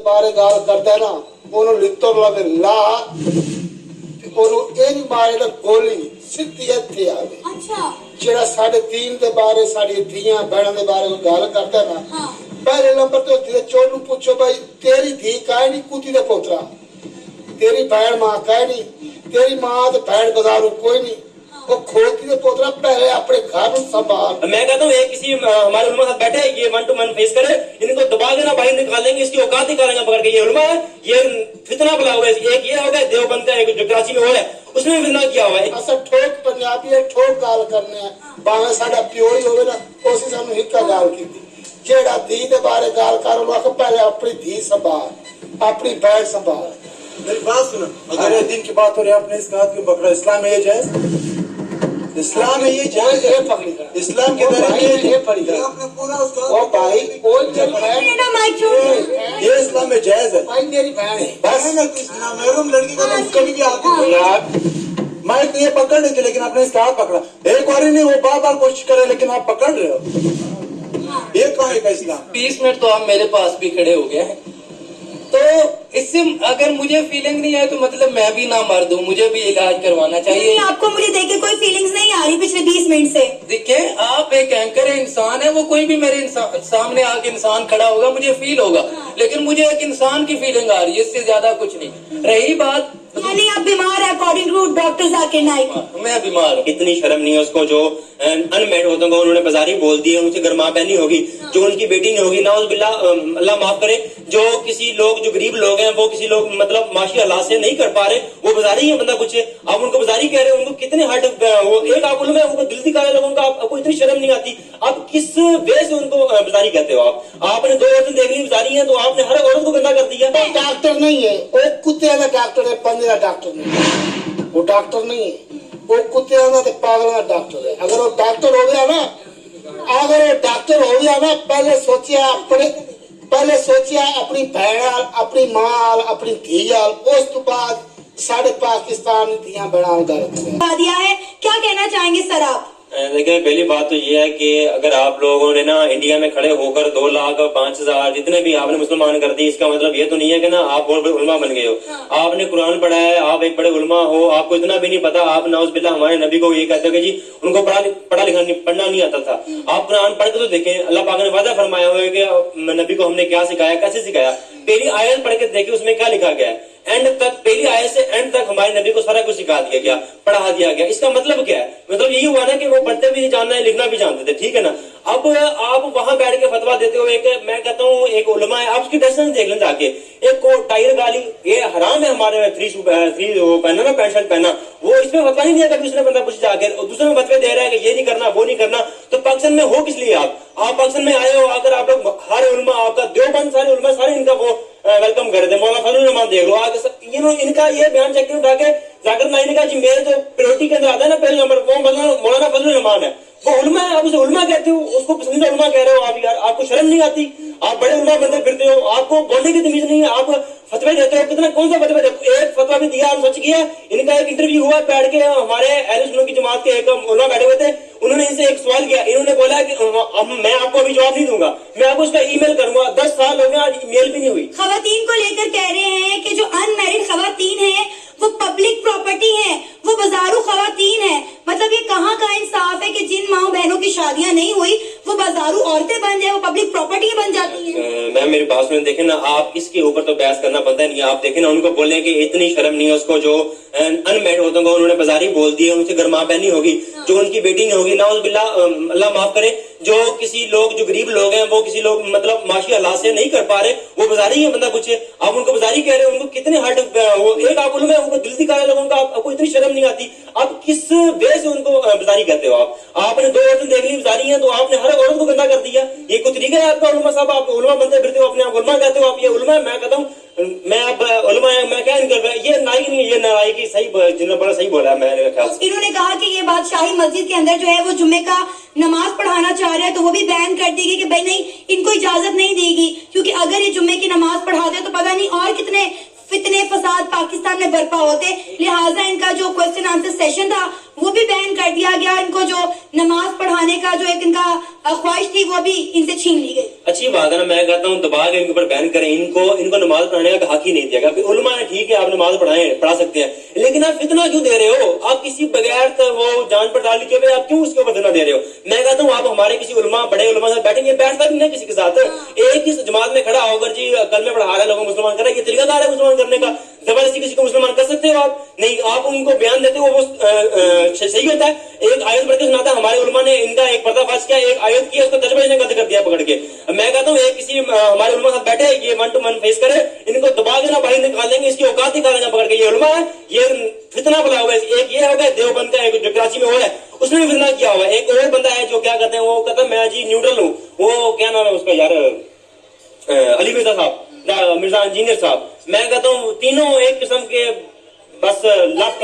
बारे गाल करता है ना ਉਹਨੂੰ ਲਿੱਤੋਂ ਲਵੇ ਲਾ ਤੇ ਉਹਨੂੰ ਇਹ ਨਹੀਂ ਮਾਰੇ ਨਾ ਗੋਲੀ ਸਿੱਧੀ ਇੱਥੇ ਆਵੇ। ਅੱਛਾ ਜਿਹੜਾ ਸਾਡੇ ਦੀਨ ਦੇ ਬਾਰੇ ਸਾਡੀ ਧੀਆਂ ਭੈਣਾਂ ਦੇ ਬਾਰੇ ਕੋਈ ਗੱਲ ਕਰਦਾ ਨਾ पहले नंबर तो धीरे चोर नु पूछो भाई तेरी धी काहे नहीं कुती दे पोतरा तेरी बहन मां काहे नहीं तेरी मां ते बहन बाजारू कोई नहीं वो खोती दे पोतरा पहले अपने घर में संभाल। मैं कहता हूँ एक किसी हमारे उलमा साथ बैठे ये 1 to 1 फेस करे इनको दबा देना बाहर निकालेंगे इसकी औकात निकालेंगे पकड़ के। ये उलमा है ये फितना बुला हुआ है। एक ये हो गया देवबंद का एक जो कराची में हो है उसने भी फितना किया हुआ है। असल ठोक पंजाबी है ठोक गाल करने है भावे साडा प्यो ही होवे ना उसी सानू हिक्का गाल कीती जेड़ा धी दे बारे गाल कर लो आख पहले अपनी धी संभाल अपनी बहन संभाल। मेरी बात सुनो अगर ये दिन की बात हो रही है आपने इसका हाथ क्यों पकड़ा? इस्लाम में ये जायज इस्लाम में ये जायज है पकड़ी इस्लाम के दायरे में ये पड़ी आपने पूरा उसका ओ भाई कोई ये इस्लाम में जायज है भाई मेरी बहन है बस ना किस महरूम लड़की का तो कभी भी हाथ नहीं यार मैं तो ये पकड़ रही थी लेकिन आपने इसका हाथ पकड़ा एक बार ही नहीं वो बार बार कोशिश करे लेकिन आप पकड़ रहे हो ये कहाँ है का इस्लाम? 20 मिनट तो आप मेरे पास भी खड़े हो गए हैं तो इससे अगर मुझे फीलिंग नहीं है तो मतलब मैं भी ना मर दूं मुझे भी इलाज करवाना चाहिए। आपको मुझे देख के कोई फीलिंग्स नहीं आ रही पिछले 20 मिनट से। देखिए आप एक एंकर है इंसान है वो कोई भी मेरे सामने आके इंसान खड़ा होगा मुझे फील होगा लेकिन मुझे एक इंसान की फीलिंग आ रही है इससे ज्यादा कुछ नहीं। रही बात यानी आप बीमार है according to doctor Zakir Naik. मैं बीमार हूँ। इतनी शर्म नहीं है उसको जो अनमेरिड होते को उन्होंने बाजारी बोल दी है उनसे गर्मा पहनी होगी जो उनकी बेटी नहीं होगी नाउज़ बिल्लाह अल्लाह माफ करे जो किसी लोग जो गरीब लोग हैं वो किसी लोग मतलब माशी हालात से नहीं कर पा रहे वो बाजारी है बंदा कुछ आप उनको बाजारी कह रहे हो उनको कितने हट वो एक आप उनमें उनको दिल दिखाए लोगों का आपको इतनी शर्म नहीं आती आप किस वे से उनको बाजारी कहते हो? आपने 2 औरतें देख ली बाजारी है तो आपने हर औरत को गंदा कर दिया। डॉक्टर नहीं है वो कुत्ते का डॉक्टर है बंदे का डॉक्टर नहीं वो डॉक्टर नहीं है वो कुत्ते का तो पागल का डॉक्टर है। अगर वो डॉक्टर हो गया ना अगर वो डॉक्टर हो गया ना पहले सोचिए अपनी बहन अपनी मां अपनी धी उस तो बाद साढ़े पाकिस्तान धियां बना दिया है। क्या कहना चाहेंगे सर आप? देखिए पहली बात तो ये है कि अगर आप लोगों ने ना इंडिया में खड़े होकर 2 लाख 5,000 जितने भी आपने मुसलमान कर दिए इसका मतलब ये तो नहीं है कि ना आप बहुत बड़े उलमा बन गए हो। आपने कुरान पढ़ा है आप एक बड़े उलमा हो आपको इतना भी नहीं पता आप नाउज़ बिल्लाह हमारे नबी को ये कहते हो कि जी उनको पढ़ा लिखा पढ़ना नहीं आता था। आप कुरान पढ़ के तो देखें अल्लाह पाक ने वादा फरमाया हुआ है कि नबी को हमने क्या सिखाया कैसे सिखाया। पहली आयत पढ़ के देखे उसमें क्या लिखा गया है एंड तक पहली आयत से एंड तक हमारे नबी को सारा कुछ सिखा दिया गया पढ़ा दिया गया। इसका मतलब क्या है? मतलब यही हुआ ना कि वो पढ़ते भी जानना है लिखना भी जानते थे ठीक है ना। अब आप वहां बैठ के फतवा देते हो एक मैं कहता हूँ एक उलमा है आप उसकी ड्रेस देख लें जाके एक को टायर गाली ये हराम है हमारे थ्री पहना ना पैंट शर्ट पहना वो इसमें फतवा नहीं दिया कभी उसने बंदा कुछ जाके दूसरे में फतवे दे रहा है कि ये नहीं करना वो नहीं करना। तो पाकिस्तान में हो किस लिए आप पाकिस्तान में आए हो अगर आप लोग हर उलमा आपका देवबंद सारे उलमा सारे इनका वो वेलकम कर दे मौलाना फजलुर रहमान देख लो इनका ये बयान चेक उठा के जाकिर नाइक ने कहा जी मेरे जो प्रायोरिटी के अंदर आता है ना पहले नंबर वो मौलाना फजलुर रहमान है वो उलमा है आप उसे उलमा कहते हो उसको पसंदीदा उलमा कह रहे हो आप यार आपको शर्म नहीं आती? आप बड़े उलमा बनते फिरते हो आपको बोलने की तमीज नहीं है आप फतवे देते हो कितना कौन सा फतवा देते हो? एक फतवा भी दिया और सच किया। इनका एक इंटरव्यू हुआ बैठ के हमारे अहले सुन्नत की जमात के एक उलमा बैठे हुए थे उन्होंने इनसे एक सवाल किया इन्होंने बोला कि मैं आपको अभी जवाब नहीं दूंगा मैं आपको उसका ईमेल करूंगा 10 साल हो गए आज ईमेल भी नहीं हुई। खवातीन को लेकर कह रहे हैं कि जो अनमैरिड खवातीन है वो पब्लिक प्रॉपर्टी है वो बाजारू खवातीन है। मतलब ये कहाँ का इंसाफ है कि जिन माँ बहनों की शादियां नहीं हुई वो बाजारू औरतें बन जाए वो पब्लिक प्रॉपर्टी बन जाती है। मैम मेरी बात सुने देखे ना आप इसके ऊपर तो बहस करना बनता नहीं आप देखे ना उनको बोलने की इतनी शर्म नहीं है उसको जो अनमेरिड होते को उन्होंने बाजारी बोल दी है उनसे गर्मा पहनी होगी जो उनकी बेटी नहीं होगी नाउज़ बिल्लाह अल्लाह माफ करे जो किसी लोग जो गरीब लोग हैं वो किसी लोग मतलब माशी हालात से नहीं कर पा रहे वो बाजारी है बंदा कुछ आप उनको बाजारी कह रहे हो उनको कितने हट वो एक आप उनमें उनको दिल दिखाए लोगों का आपको इतनी शर्म नहीं आती आप किस वे से उनको बाजारी कहते हो? आपने 2 औरतें देख ली बाजारी है तो आपने हर औरत को गंदा कर दिया। ये कुछ तरीका है आपका उलमा साहब आप उलमा बनते फिरते हो अपने आप उलमा कहते हो आप ये उलमा है मैं कहता हूँ मैं अब उलमा है मैं क्या इनका ये नाइक नहीं ये नाइक सही जिन्होंने बड़ा सही बोला है मेरे ख्याल से। इन्होंने कहा कि ये बात शाही मस्जिद के अंदर जो है वो जुम्मे का नमाज पढ़ाना चाह रहे हैं तो वो भी बैन कर देगी कि भाई नहीं इनको इजाजत नहीं देगी क्योंकि अगर ये जुम्मे की नमाज पढ़ाते तो पता नहीं और कितने फितने फसाद पाकिस्तान में बर्पा होते, लिहाजा इनका जो क्वेश्चन आंसर सेशन था वो भी बैन कर दिया गया। इनको जो नमाज पढ़ाने का जो एक इनका ख्वाहिश थी वो भी इनसे छीन ली गई। अच्छी बात है ना, मैं कहता हूँ दबा के इनके ऊपर बैन करें, इनको नमाज पढ़ाने का हक ही नहीं दिया गया। उलमा है ठीक है, आप नमाज पढ़ा सकते हैं, लेकिन आप फितना क्यों दे रहे हो? आप किसी बगैर तो वो जांच पड़ताल के हुए आप क्यों उसके ऊपर फितना दे रहे हो? मैं कहता हूँ आप हमारे किसी उलमा बड़े उलमा से बैठेंगे, बैठता भी नहीं किसी के साथ, एक ही जमात में खड़ा होकर जी कल में पढ़ा रहे लोगों को मुसलमान कर रहे, ये तरीकाकार है मुसलमान करने का। जबरदस्ती किसी को मुसलमान कर सकते हो आप? नहीं, आप उनको बयान देते हो वो सही होता है। एक आयत पढ़ के सुनाता है, हमारे उलमा ने इनका एक पर्दाफाश किया, एक आयत किया, उसका तर्जुमा इसने गलत कर दिया पकड़ के। मैं कहता हूँ एक किसी हमारे उलमा साथ बैठे, ये मन टू मन फेस करे, इनको दबा देना, बाहर निकालेंगे, इसकी औकात निकालेंगे पकड़ के। ये उलमा है, ये फितना बुला हुआ है। एक ये हो गया देवबंद का, एक जो कराची में हुआ है उसने भी फितना किया हुआ है। एक और बंदा है जो क्या कहते हैं, वो कहता है मैं जी न्यूट्रल हूँ, वो क्या नाम है उसका यार, अली मिर्जा साहब, मिर्जा इंजीनियर साहब। मैं कहता हूँ तीनों एक किस्म के बस लफ